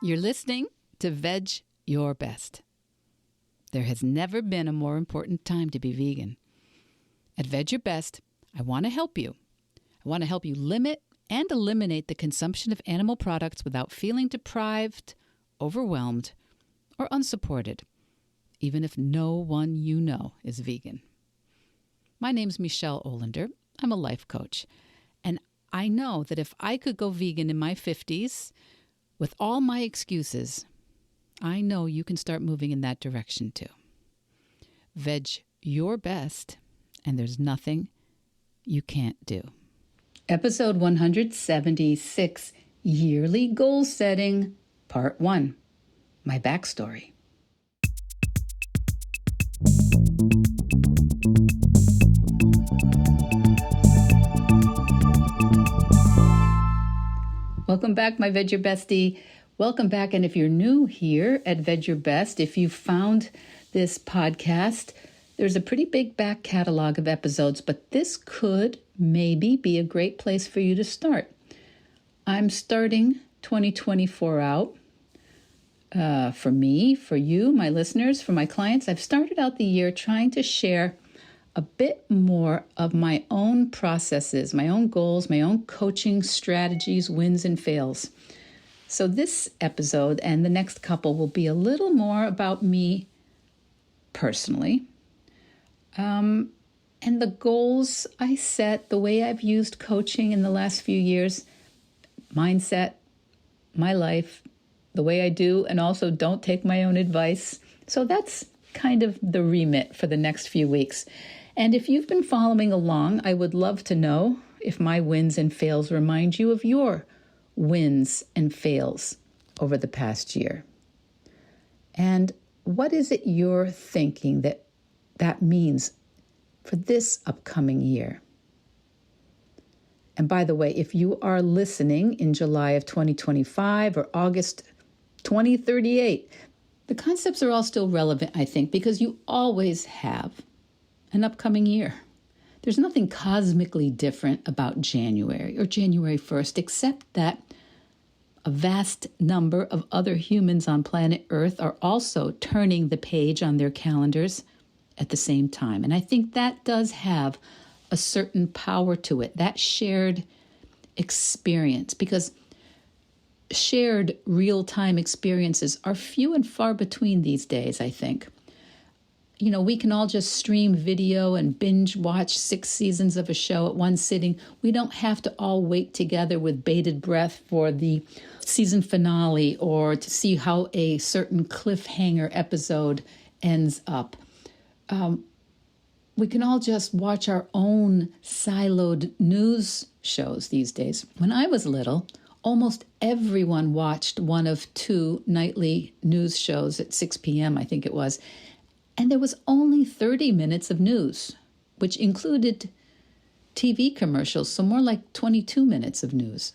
You're listening to Vedge Your Best. There has never been a more important time to be vegan. At Vedge Your Best, I want to help you. I want to help you limit and eliminate the consumption of animal products without feeling deprived, overwhelmed, or unsupported, even if no one you know is vegan. My name's Michelle Olander. I'm a life coach, and I know that if I could go vegan in my 50s, with all my excuses, I know you can start moving in that direction too. Vedge Your Best, and there's nothing you can't do. Episode 176, Yearly Goal Setting, Part 1, My Backstory. Welcome back, my Vedge Your Bestie. Welcome back. And if you're new here at Vedge Your Best, if you found this podcast, there's a pretty big back catalog of episodes, but this could maybe be a great place for you to start. I'm starting 2024 out. For me, for you, my listeners, for my clients, I've started out the year trying to share a bit more of my own processes, my own goals, my own coaching strategies, wins and fails. So this episode and the next couple will be a little more about me personally, and the goals I set, the way I've used coaching in the last few years, mindset, my life, the way I do and also don't take my own advice. So that's kind of the remit for the next few weeks. And if you've been following along, I would love to know if my wins and fails remind you of your wins and fails over the past year. And what is it you're thinking that means for this upcoming year? And by the way, if you are listening in July of 2025 or August 2038, the concepts are all still relevant, I think, because you always have an upcoming year. There's nothing cosmically different about January or January 1st, except that a vast number of other humans on planet Earth are also turning the page on their calendars at the same time. And I think that does have a certain power to it, that shared experience, because shared real-time experiences are few and far between these days, I think. You know, we can all just stream video and binge watch 6 seasons of a show at one sitting. We don't have to all wait together with bated breath for the season finale or to see how a certain cliffhanger episode ends up. We can all just watch our own siloed news shows these days. When I was little, almost everyone watched one of 2 nightly news shows at 6 p.m., I think it was. And there was only 30 minutes of news, which included TV commercials, so more like 22 minutes of news.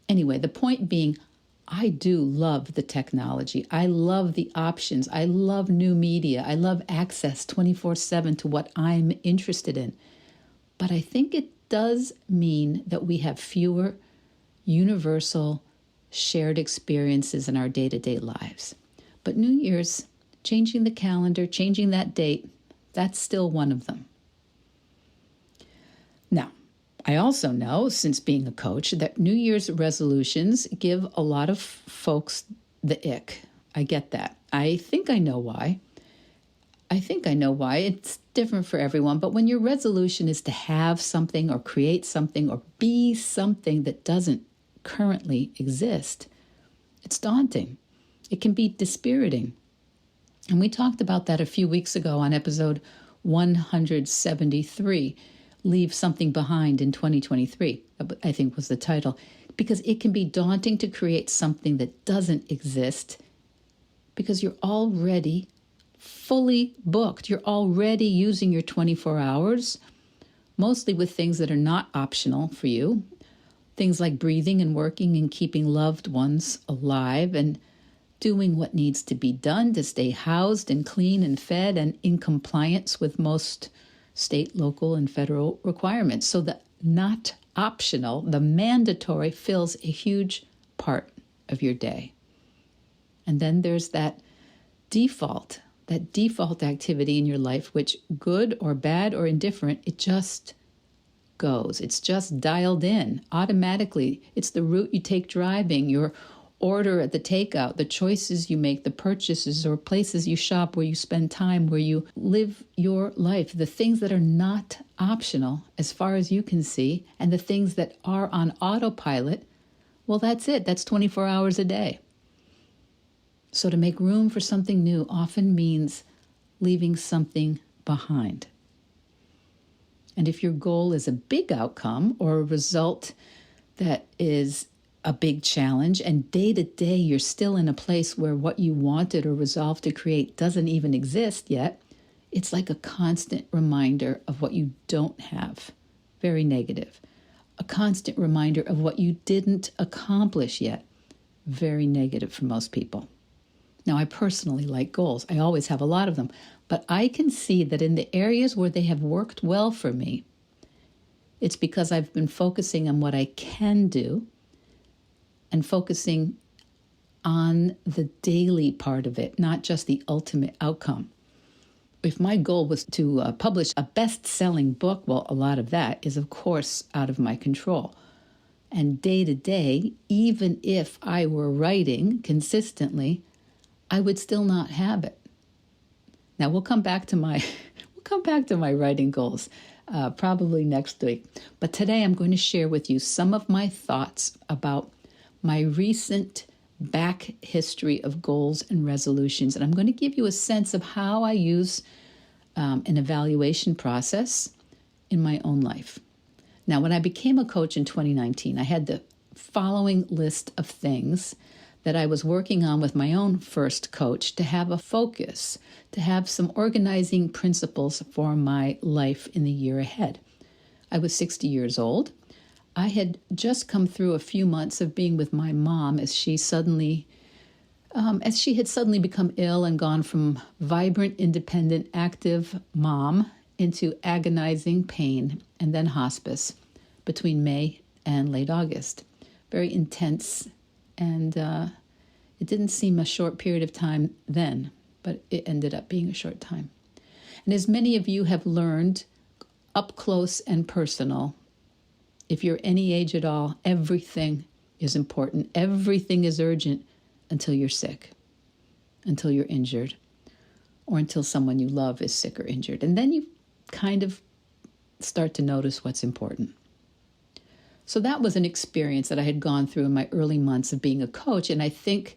Anyway, the point being, I do love the technology. I love the options. I love new media. I love access 24/7 to what I'm interested in. But I think it does mean that we have fewer universal shared experiences in our day-to-day lives. But New Year's, changing the calendar, changing that date, that's still one of them. Now, I also know, since being a coach, that New Year's resolutions give a lot of folks the ick. I get that. I think I know why. It's different for everyone, but when your resolution is to have something or create something or be something that doesn't currently exist, it's daunting. It can be dispiriting. And we talked about that a few weeks ago on episode 173, Leave Something Behind in 2023, I think was the title, because it can be daunting to create something that doesn't exist because you're already fully booked. You're already using your 24 hours, mostly with things that are not optional for you, things like breathing and working and keeping loved ones alive and doing what needs to be done to stay housed and clean and fed and in compliance with most state, local, and federal requirements. So the not optional, the mandatory fills a huge part of your day. And then there's that default activity in your life, which good or bad or indifferent, it just goes. It's just dialed in automatically. It's the route you take driving, your order at the takeout, the choices you make, the purchases or places you shop, where you spend time, where you live your life, the things that are not optional as far as you can see, and the things that are on autopilot, well, that's it. That's 24 hours a day. So to make room for something new often means leaving something behind. And if your goal is a big outcome or a result that is a big challenge, and day to day you're still in a place where what you wanted or resolved to create doesn't even exist yet, it's like a constant reminder of what you don't have. Very negative. A constant reminder of what you didn't accomplish yet. Very negative for most people. Now, I personally like goals. I always have a lot of them. But I can see that in the areas where they have worked well for me, it's because I've been focusing on what I can do and focusing on the daily part of it, not just the ultimate outcome. If my goal was to publish a best-selling book, well, a lot of that is, of course, out of my control. And day to day, even if I were writing consistently, I would still not have it. Now we'll come back to my writing goals probably next week. But today I'm going to share with you some of my thoughts about my recent back history of goals and resolutions, and I'm going to give you a sense of how I use an evaluation process in my own life. Now, when I became a coach in 2019, I had the following list of things that I was working on with my own first coach to have a focus, to have some organizing principles for my life in the year ahead. I was 60 years old. I had just come through a few months of being with my mom as she had suddenly become ill and gone from vibrant, independent, active mom into agonizing pain and then hospice between May and late August. Very intense, and it didn't seem a short period of time then, but it ended up being a short time. And as many of you have learned up close and personal, if you're any age at all, everything is important. Everything is urgent until you're sick, until you're injured, or until someone you love is sick or injured. And then you kind of start to notice what's important. So that was an experience that I had gone through in my early months of being a coach. And I think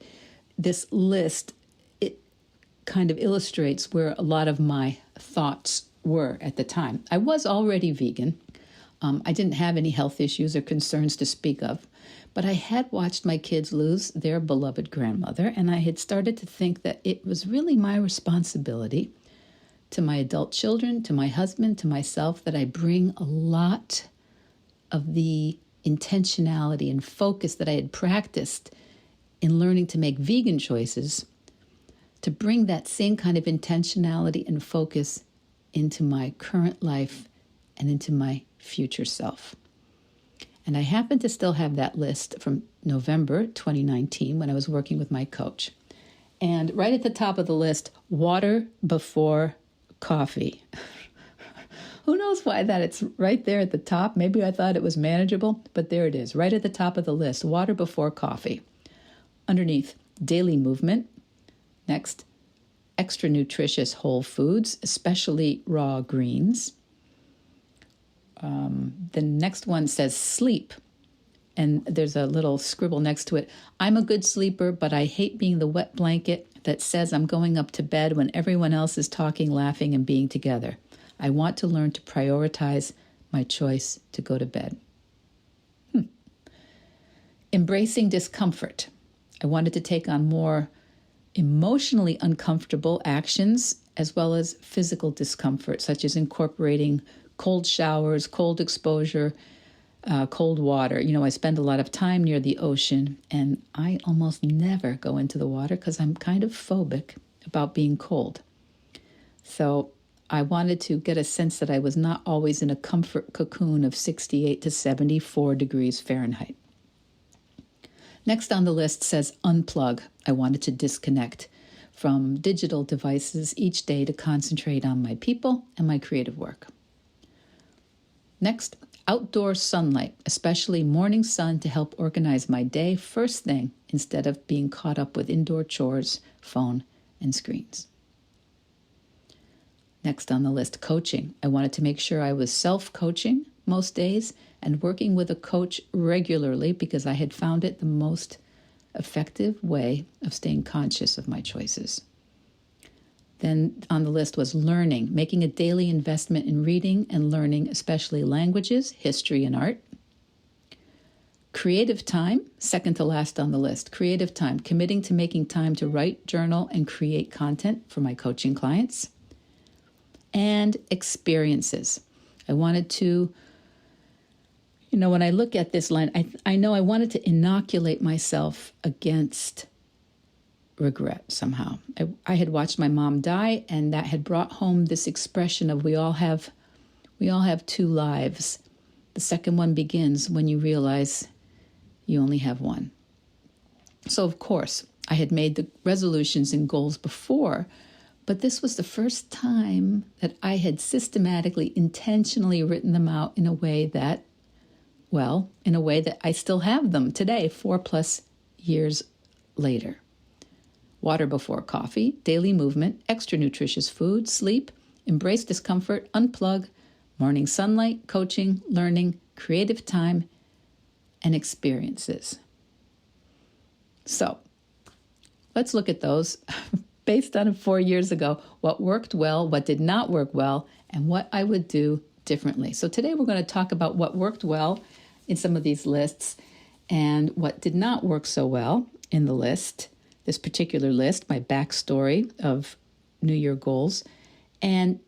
this list, it kind of illustrates where a lot of my thoughts were at the time. I was already vegan. I didn't have any health issues or concerns to speak of, but I had watched my kids lose their beloved grandmother, and I had started to think that it was really my responsibility to my adult children, to my husband, to myself, that I bring a lot of the intentionality and focus that I had practiced in learning to make vegan choices, to bring that same kind of intentionality and focus into my current life and into my future self. And I happen to still have that list from November 2019 when I was working with my coach. And right at the top of the list, water before coffee. Who knows why that it's right there at the top? Maybe I thought it was manageable, but there it is, right at the top of the list, water before coffee. Underneath, daily movement. Next, extra nutritious whole foods, especially raw greens. The next one says sleep, and there's a little scribble next to it. I'm a good sleeper, but I hate being the wet blanket that says I'm going up to bed when everyone else is talking, laughing, and being together. I want to learn to prioritize my choice to go to bed. Embracing discomfort. I wanted to take on more emotionally uncomfortable actions as well as physical discomfort, such as incorporating cold showers, cold exposure, cold water. You know, I spend a lot of time near the ocean, and I almost never go into the water because I'm kind of phobic about being cold. So I wanted to get a sense that I was not always in a comfort cocoon of 68 to 74 degrees Fahrenheit. Next on the list says unplug. I wanted to disconnect from digital devices each day to concentrate on my people and my creative work. Next, outdoor sunlight, especially morning sun, to help organize my day first thing instead of being caught up with indoor chores, phone, and screens. Next on the list, coaching. I wanted to make sure I was self-coaching most days and working with a coach regularly because I had found it the most effective way of staying conscious of my choices. Then on the list was learning, making a daily investment in reading and learning, especially languages, history, and art. Creative time, second to last on the list. Creative time, committing to making time to write, journal, and create content for my coaching clients. And experiences. I wanted to, when I look at this line, I know I wanted to inoculate myself against regret somehow. I had watched my mom die, and that had brought home this expression of we all have two lives. The second one begins when you realize you only have one. So of course, I had made the resolutions and goals before, but this was the first time that I had systematically, intentionally written them out in a way that I still have them today, 4+ years later. Water before coffee, daily movement, extra nutritious food, sleep, embrace discomfort, unplug, morning sunlight, coaching, learning, creative time, and experiences. So let's look at those based on 4 years ago, what worked well, what did not work well, and what I would do differently. So today we're going to talk about what worked well in some of these lists and what did not work so well in the list, this particular list, my backstory of New Year goals. And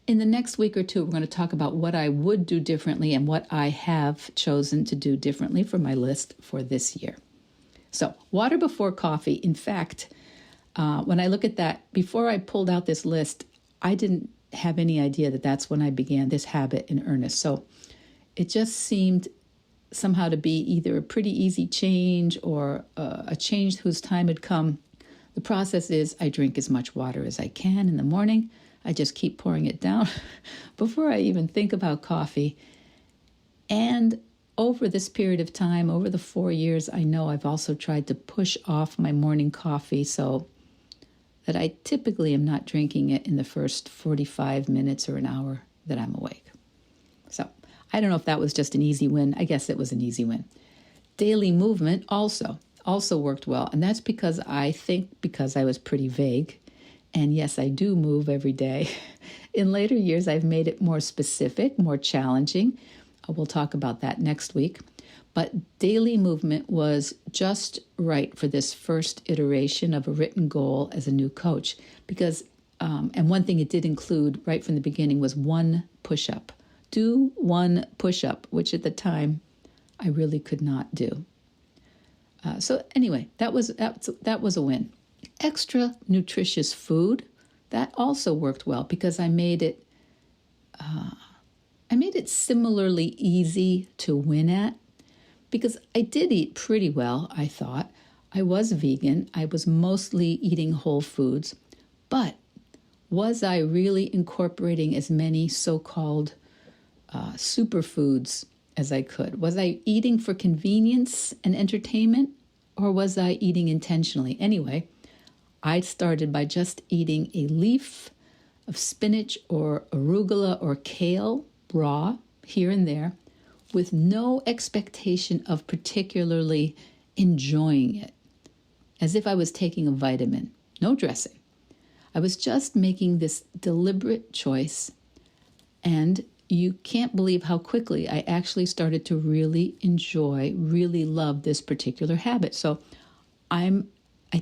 in the next week or two, we're going to talk about what I would do differently and what I have chosen to do differently for my list for this year. So water before coffee. In fact, when I look at that, before I pulled out this list, I didn't have any idea that that's when I began this habit in earnest. So it just seemed somehow to be either a pretty easy change or a change whose time had come. The process is I drink as much water as I can in the morning. I just keep pouring it down before I even think about coffee. And over this period of time, over the 4 years, I know I've also tried to push off my morning coffee so that I typically am not drinking it in the first 45 minutes or an hour that I'm awake. So I don't know if that was just an easy win. I guess it was an easy win. Daily movement also worked well. And that's because I was pretty vague. And yes, I do move every day. In later years, I've made it more specific, more challenging. We'll talk about that next week. But daily movement was just right for this first iteration of a written goal as a new coach. Because, and one thing it did include right from the beginning was one push-up. Do one push-up, which at the time I really could not do. So anyway, that was a win. Extra nutritious food, that also worked well because I made it similarly easy to win at, because I did eat pretty well, I thought. I was vegan. I was mostly eating whole foods. But was I really incorporating as many so-called superfoods as I could? Was I eating for convenience and entertainment, or was I eating intentionally? Anyway, I started by just eating a leaf of spinach or arugula or kale raw here and there with no expectation of particularly enjoying it, as if I was taking a vitamin. No dressing. I was just making this deliberate choice, and you can't believe how quickly I actually started to really enjoy, really love this particular habit. So I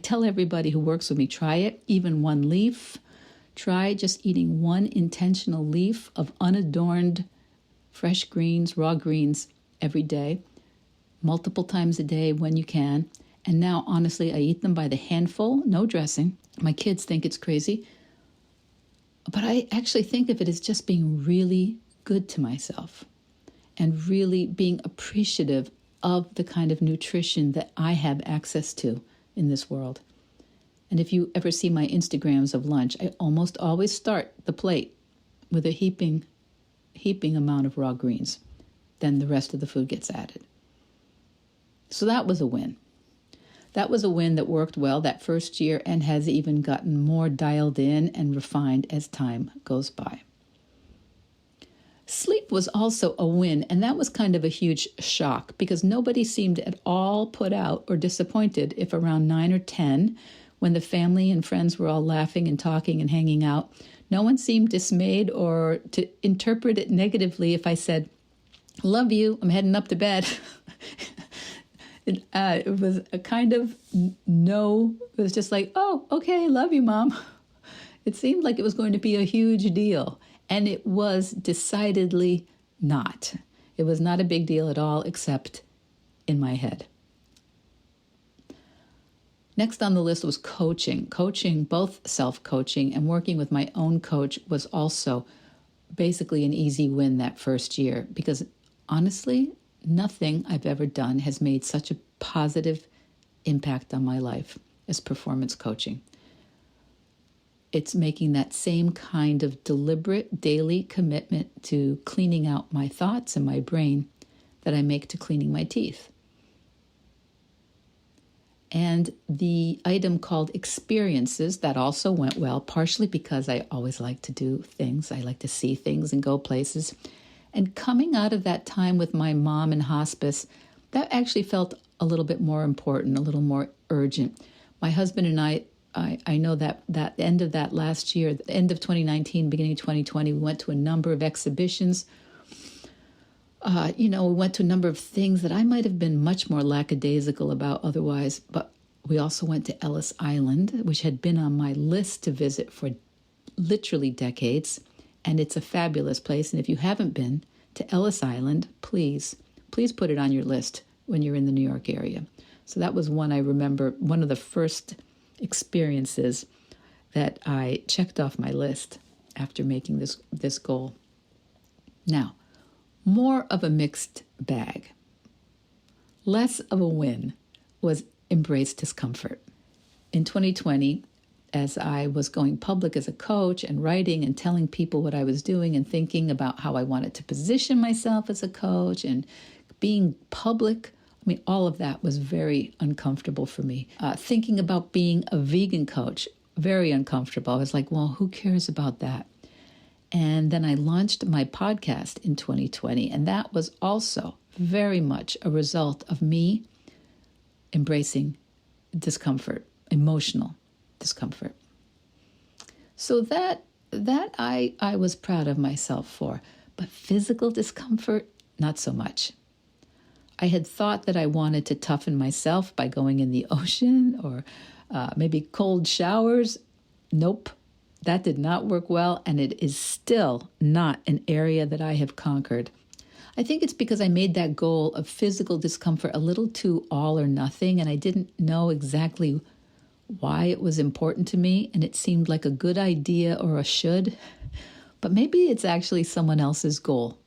tell everybody who works with me, try it, even one leaf. Try just eating one intentional leaf of unadorned fresh greens, raw greens every day, multiple times a day when you can. And now, honestly, I eat them by the handful, no dressing. My kids think it's crazy, but I actually think of it as just being really good to myself and really being appreciative of the kind of nutrition that I have access to in this world. And if you ever see my Instagrams of lunch, I almost always start the plate with a heaping amount of raw greens. Then the rest of the food gets added. So that was a win. That was a win that worked well that first year and has even gotten more dialed in and refined as time goes by. Sleep was also a win, and that was kind of a huge shock because nobody seemed at all put out or disappointed if around 9 or 10, when the family and friends were all laughing and talking and hanging out, no one seemed dismayed or to interpret it negatively if I said, "Love you, I'm heading up to bed." It was a kind of no. It was just like, "Oh, okay, love you, Mom." It seemed like it was going to be a huge deal, and it was decidedly not. It was not a big deal at all, except in my head. Next on the list was coaching. Coaching, both self-coaching and working with my own coach, was also basically an easy win that first year because honestly, nothing I've ever done has made such a positive impact on my life as performance coaching. It's making that same kind of deliberate daily commitment to cleaning out my thoughts and my brain that I make to cleaning my teeth. And the item called experiences, that also went well, partially because I always like to do things. I like to see things and go places. And coming out of that time with my mom in hospice, that actually felt a little bit more important, a little more urgent. My husband and I know that end of that last year, the end of 2019, beginning of 2020, we went to a number of exhibitions. We went to a number of things that I might have been much more lackadaisical about otherwise, but we also went to Ellis Island, which had been on my list to visit for literally decades, and it's a fabulous place. And if you haven't been to Ellis Island, please put it on your list when you're in the New York area. So that was one I remember, one of the first experiences that I checked off my list after making this goal. Now, more of a mixed bag. Less of a win was embrace discomfort. In 2020, as I was going public as a coach and writing and telling people what I was doing and thinking about how I wanted to position myself as a coach and being public, all of that was very uncomfortable for me. Thinking about being a vegan coach, very uncomfortable. I was like, well, who cares about that? And then I launched my podcast in 2020, and that was also very much a result of me embracing discomfort, emotional discomfort. So that I was proud of myself for, but physical discomfort, not so much. I had thought that I wanted to toughen myself by going in the ocean or maybe cold showers. Nope. That did not work well, and it is still not an area that I have conquered. I think it's because I made that goal of physical discomfort a little too all or nothing, and I didn't know exactly why it was important to me, and it seemed like a good idea or a should. But maybe it's actually someone else's goal.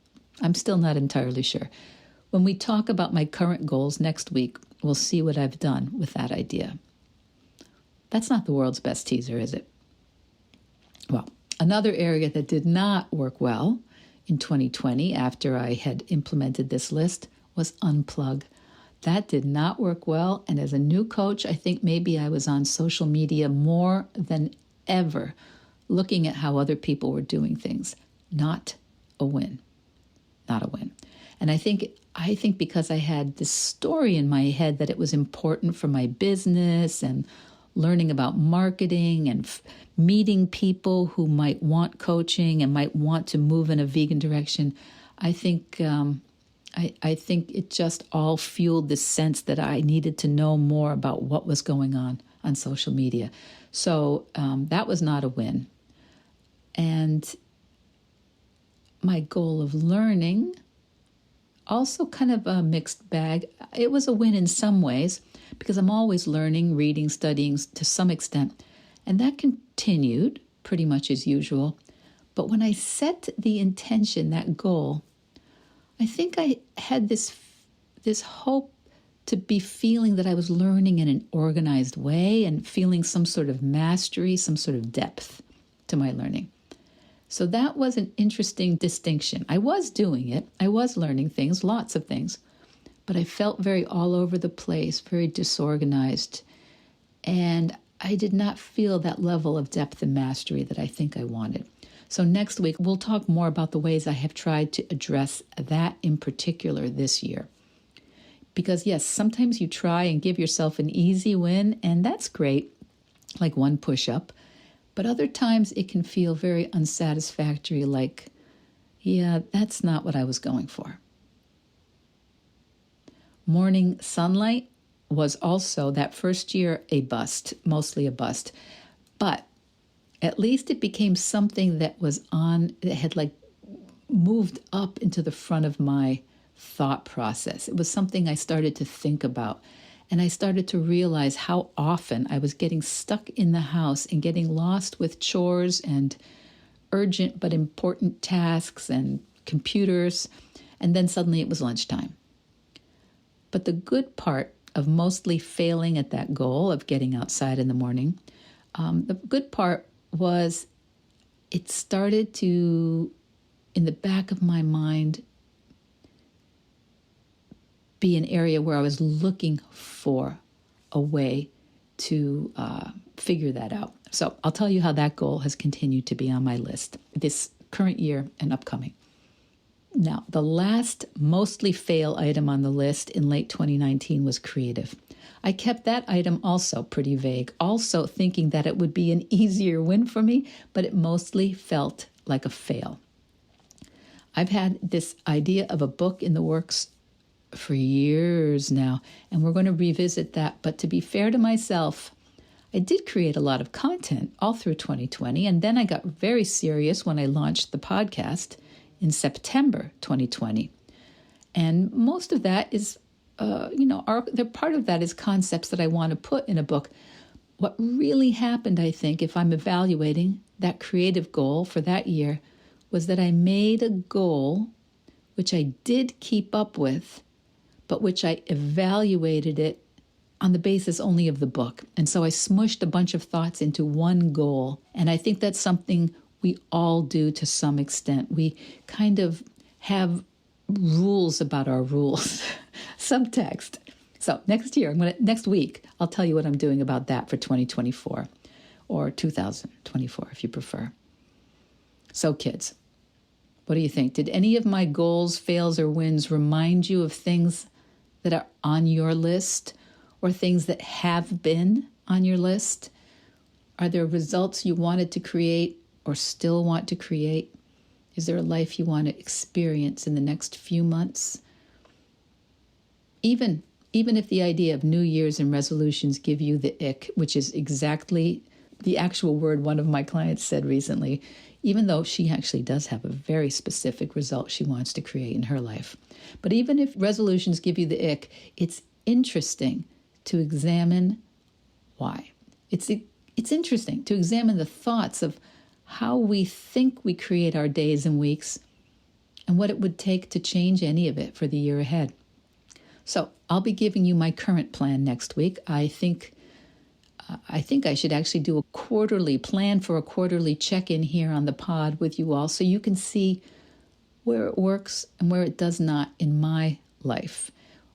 I'm still not entirely sure. When we talk about my current goals next week, we'll see what I've done with that idea. That's not the world's best teaser, is it? Well, another area that did not work well in 2020 after I had implemented this list was unplug. That did not work well, and as a new coach, I think maybe I was on social media more than ever, looking at how other people were doing things. Not a win. Not a win. And I think because I had this story in my head that it was important for my business and learning about marketing and meeting people who might want coaching and might want to move in a vegan direction, I think it just all fueled this sense that I needed to know more about what was going on social media. So that was not a win. And my goal of learning, also kind of a mixed bag. It was a win in some ways because I'm always learning, reading, studying to some extent. And that continued pretty much as usual. But when I set the intention, that goal, I think I had this this hope to be feeling that I was learning in an organized way and feeling some sort of mastery, some sort of depth to my learning. So that was an interesting distinction. I was doing it. I was learning things, lots of things, but I felt very all over the place, very disorganized, and I did not feel that level of depth and mastery that I think I wanted. So next week, we'll talk more about the ways I have tried to address that in particular this year. Because yes, sometimes you try and give yourself an easy win, and that's great, like one push-up. But other times it can feel very unsatisfactory, like, yeah, that's not what I was going for. Morning sunlight was also, that first year, a bust, mostly a bust. But at least it became something that had like moved up into the front of my thought process. It was something I started to think about. And I started to realize how often I was getting stuck in the house and getting lost with chores and urgent but important tasks and computers. And then suddenly it was lunchtime. But the good part of mostly failing at that goal of getting outside in the morning, the good part was it started to, in the back of my mind, be an area where I was looking for a way to figure that out. So I'll tell you how that goal has continued to be on my list this current year and upcoming. Now, the last mostly fail item on the list in late 2019 was creative. I kept that item also pretty vague, also thinking that it would be an easier win for me, but it mostly felt like a fail. I've had this idea of a book in the works for years now, and we're going to revisit that. But to be fair to myself, I did create a lot of content all through 2020, and then I got very serious when I launched the podcast in September 2020. And most of that is, part of that is concepts that I want to put in a book. What really happened, I think, if I'm evaluating that creative goal for that year, was that I made a goal which I did keep up with, but which I evaluated it on the basis only of the book. And so I smushed a bunch of thoughts into one goal. And I think that's something we all do to some extent. We kind of have rules about our rules, subtext. So next week, I'll tell you what I'm doing about that for 2024 or 2024, if you prefer. So kids, what do you think? Did any of my goals, fails, or wins remind you of things that are on your list or things that have been on your list? Are there results you wanted to create or still want to create? Is there a life you want to experience in the next few months? Even if the idea of New Year's and resolutions give you the ick, which is exactly the actual word one of my clients said recently, even though she actually does have a very specific result she wants to create in her life. But even if resolutions give you the ick, it's interesting to examine why. It's interesting to examine the thoughts of how we think we create our days and weeks and what it would take to change any of it for the year ahead. So I'll be giving you my current plan next week. I think I should actually do a quarterly plan for a quarterly check-in here on the pod with you all so you can see where it works and where it does not in my life.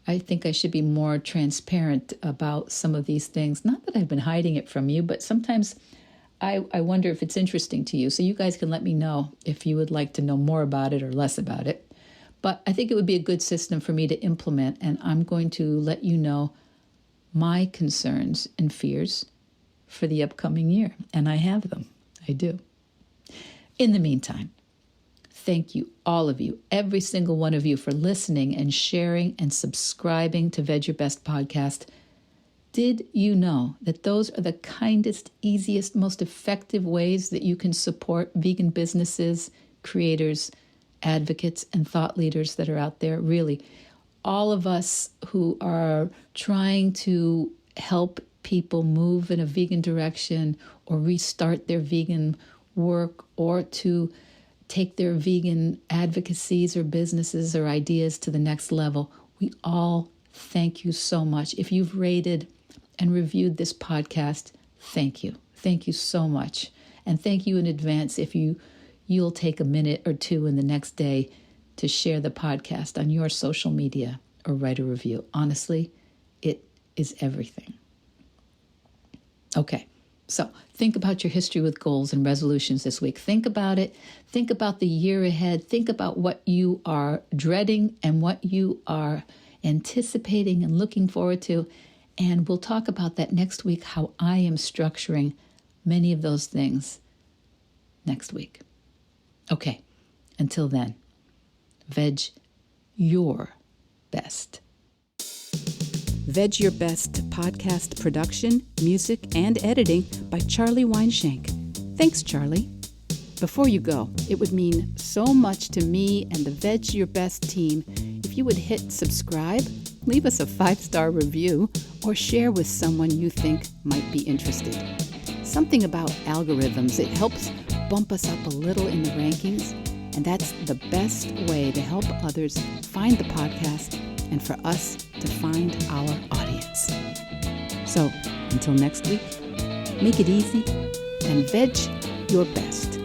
I think I should be more transparent about some of these things. Not that I've been hiding it from you, but sometimes I wonder if it's interesting to you. So you guys can let me know if you would like to know more about it or less about it. But I think it would be a good system for me to implement, and I'm going to let you know my concerns and fears for the upcoming year. And I have them. I do. In the meantime, thank you, all of you, every single one of you, for listening and sharing and subscribing to Vedge Your Best podcast. Did you know that those are the kindest, easiest, most effective ways that you can support vegan businesses, creators, advocates, and thought leaders that are out there? Really, all of us who are trying to help people move in a vegan direction or restart their vegan work or to take their vegan advocacies or businesses or ideas to the next level, We all thank you so much. If you've rated and reviewed this podcast, thank you. Thank you so much. And thank you in advance if you'll take a minute or two in the next day to share the podcast on your social media or write a review. Honestly, it is everything. Okay, so think about your history with goals and resolutions this week. Think about it. Think about the year ahead. Think about what you are dreading and what you are anticipating and looking forward to. And we'll talk about that next week, how I am structuring many of those things next week. Okay, until then, Vedge your best. Vedge Your Best podcast production, music, and editing by Charlie Weinshank. Thanks, Charlie. Before you go, it would mean so much to me and the Vedge Your Best team if you would hit subscribe, leave us a 5-star review, or share with someone you think might be interested. Something about algorithms, it helps bump us up a little in the rankings, and that's the best way to help others find the podcast and for us to find our audience. So, until next week, make it easy and veg your best.